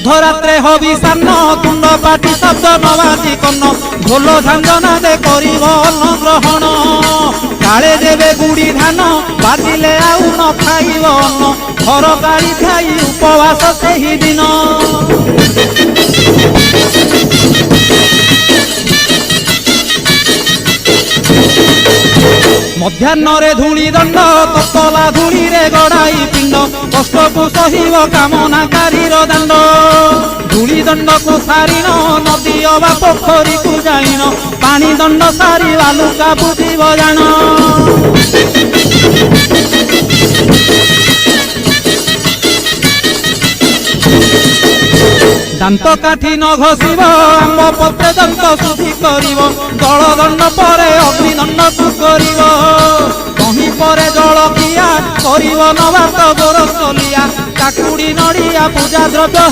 मध्यरात्रे हविषान्न तुंड पाटी शब्द नवाजी कन्न ढोल झांझना दे करिब अन्न ग्रहण काले देवे गुड़ी धान बाजिले आउ न खाइब अन्न घर गाड़ी खाई उपवास सेही दिन मध्याह्न धूली दंड ततला धूली रे गड़ाई पिंड कष्ट को सहिब कामनाकारी दंड धूली दंड को सारिन नदी अबा पोखरी को जाइन पानी दंड सारी बालुका बुझीब जान दांत काठी न घसीब आंब पत्रे दंत शुद्धि करिब जल दंड परे अग्निदंड को करिब कहीं परे जल किया करिब नवात गोरसलिया काकुड़ी नड़िया पूजा द्रव्य